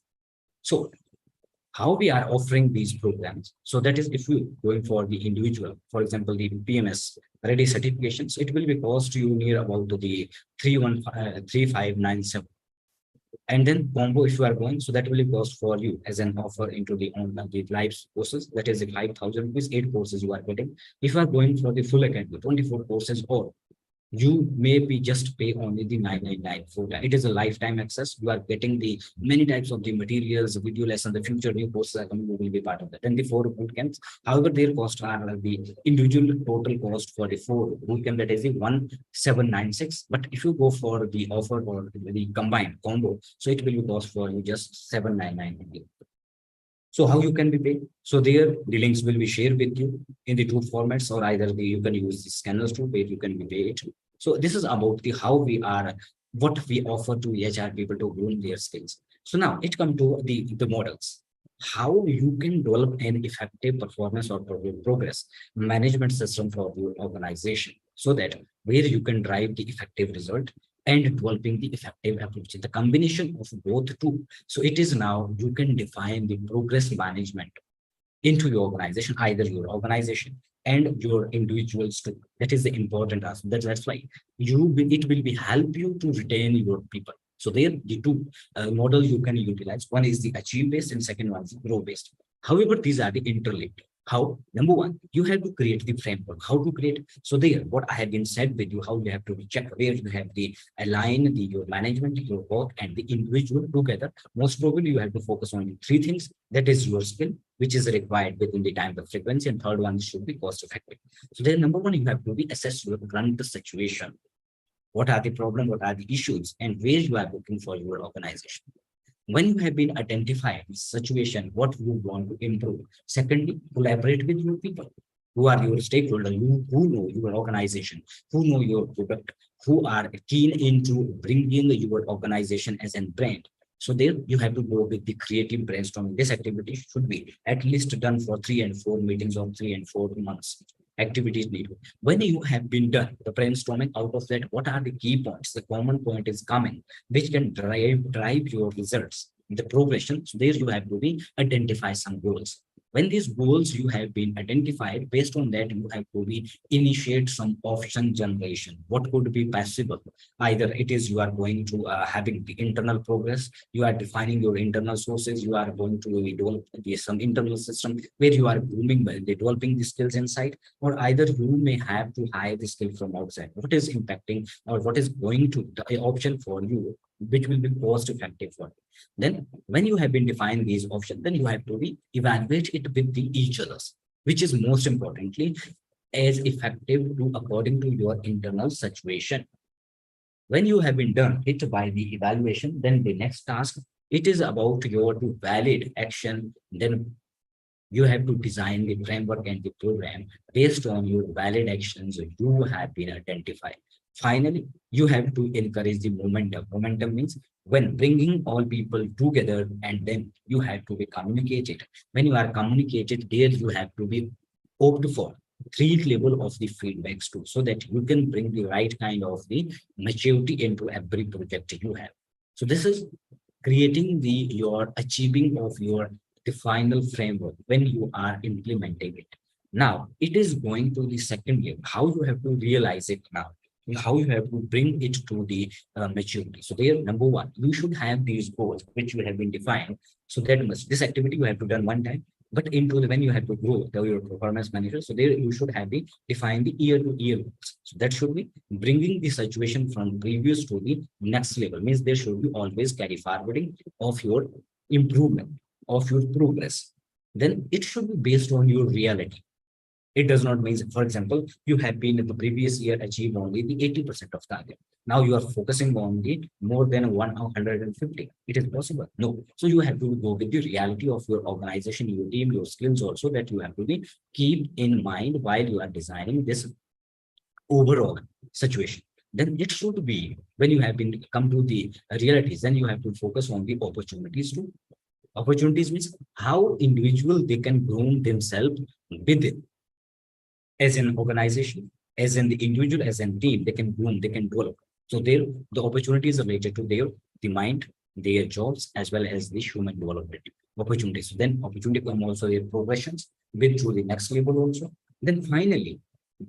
So how we are offering these programs. So that is, if you going for the individual, for example, the PMS ready certifications, it will be cost you near about the 3597. And then combo, if you are going, so that will be cost for you as an offer into the live courses. That is the 5,000 rupees, 8 courses you are getting. If you are going for the full academy, 24 courses, or you may be just pay only the 999 for that. It is a lifetime access. You are getting the many types of the materials, video lessons, the future new courses are coming, will be part of that. And the 4 boot camps, however, their cost are the individual total cost for the 4 boot camp, that is the 1796. But if you go for the offer or the combined combo, so it will be cost for you just 799. So how you can be paid? So there the links will be shared with you in the 2 formats, or either you can use the scanners to pay, you can be paid. So this is about the how we are, what we offer to HR people to groom their skills. So now it comes to the models. How you can develop an effective performance or progress management system for your organization, so that where you can drive the effective result and developing the effective approach. The combination of both two. So it is now you can define the progress management into your organization, either your organization and your individuals too. That is the important aspect. That's why it will be help you to retain your people. So there the 2 models you can utilize. One is the achieve based and second one is grow based. However, these are the interlinked. How? Number one, you have to create the framework. How to create? So there, what I have been said with you, how you have to check where you have the align your management, your work, and the individual together. Most probably, you have to focus on 3 things. That is your skill, which is required within the time of frequency, and third one should be cost effective. So then, number one, you have to be assess your current situation. What are the problems? What are the issues? And where you are looking for your organization. When you have been identified situation, what you want to improve. Secondly, collaborate with your people who are your stakeholder, who know your organization, who know your product, who are keen into bringing your organization as a brand. So there you have to go with the creative brainstorming. This activity should be at least done for 3 and 4 meetings or 3 and 4 months. Activities needed. When you have been done the brainstorming, out of that, what are the key points? The common point is coming, which can drive your results, the progression. So there you have to be identify some goals. When these goals you have been identified, based on that, you have to be initiate some option generation. What could be possible? Either it is you are going to having the internal progress, you are defining your internal sources, you are going to develop some internal system where you are grooming by developing the skills inside, or either you may have to hire the skill from outside. What is impacting or what is going to the option for you, which will be cost effective for you. Then when you have been defining these options, then you have to be evaluate it with the each others, which is most importantly as effective to according to your internal situation. When you have been done it by the evaluation, then the next task, it is about your to valid action. Then you have to design the framework and the program based on your valid actions you have been identified. Finally, you have to encourage the momentum. Momentum means when bringing all people together, and then you have to be communicated. When you are communicated, there you have to be opt for three level of the feedbacks too, so that you can bring the right kind of the maturity into every project you have. So this is creating the your achieving of your the final framework when you are implementing it. Now it is going to the second level, how you have to realize it now, how you have to bring it to the maturity. So there, number one, you should have these goals which you have been defined. So that must this activity you have to done one time, but into the when you have to grow your performance manager, so there you should have the define the year to year goals. So that should be bringing the situation from previous to the next level, means there should be always carry forwarding of your improvement, of your progress. Then it should be based on your reality. It does not mean, for example, you have been in the previous year achieved only the 80% of target. Now you are focusing on the more than 150. It is possible? No. So you have to go with the reality of your organization, your team, your skills also, that you have to be keep in mind while you are designing this overall situation. Then it should be when you have been come to the realities, then you have to focus on the opportunities too. Opportunities means how individual they can groom themselves within as an organization, as in the individual, as in team, they can groom, they can develop. So there, the opportunities related to their the mind, their jobs, as well as the human development opportunities. So then opportunity come also their progressions with to the next level also. Then finally,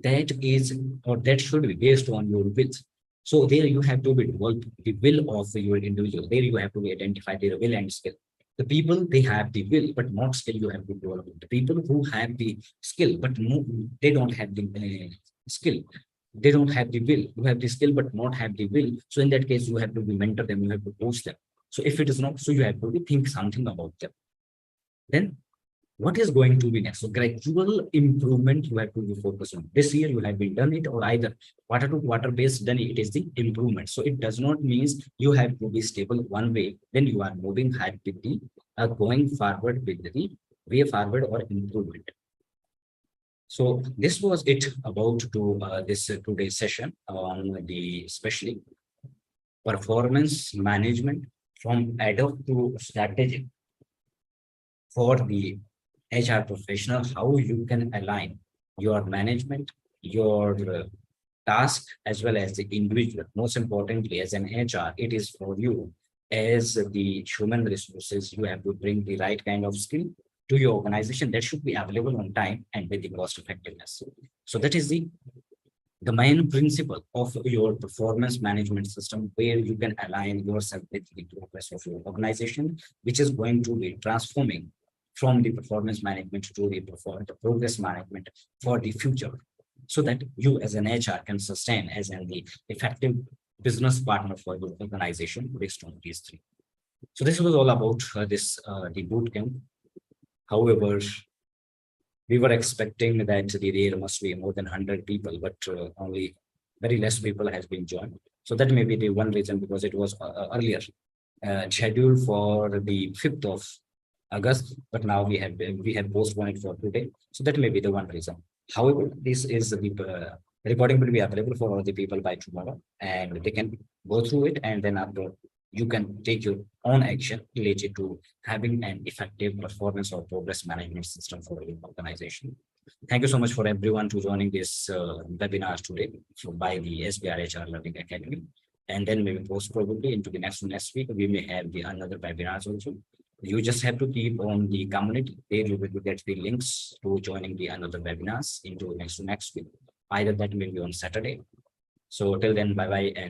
that is or that should be based on your wills. So there you have to be develop the will of your individual. There you have to be identify their will and skill. The people they have the will but not skill, you have to develop. The people who have the skill but no, they don't have the skill, they don't have the will, you have the skill but not have the will. So in that case you have to be mentor them, you have to coach them. So if it is not, so you have to think something about them. Then what is going to be next? So gradual improvement you have to be focused on. This year you have been done it, or either quarter to quarter based, then it is the improvement. So it does not means you have to be stable one way, then you are moving high with the going forward with the way forward or improvement. So this was it about to this today's session on the especially performance management from ad hoc to strategic for the HR professional, how you can align your management, your task, as well as the individual. Most importantly, as an HR, it is for you as the human resources, you have to bring the right kind of skill to your organization that should be available on time and with the cost effectiveness. So that is the main principle of your performance management system, where you can align yourself with the progress of your organization, which is going to be transforming from the performance management to the progress management for the future, so that you as an HR can sustain as the effective business partner for your organization based on these three. So this was all about this the boot camp. However, we were expecting that there must be more than 100 people, but only very less people has been joined. So that may be the one reason, because it was earlier scheduled for the 5th of August, but now we have postponed it for today. So that may be the one reason. However, this is the recording will be available for all the people by tomorrow, and they can go through it, and then after you can take your own action related to having an effective performance or progress management system for your organization. Thank you so much for everyone to joining this webinar today by the SBR HR Learning Academy. And then maybe post probably into the next week, we may have the another webinars also. You just have to keep on the community. There you will get the links to joining the another webinars into next week. Either that may be on Saturday. So till then, bye bye and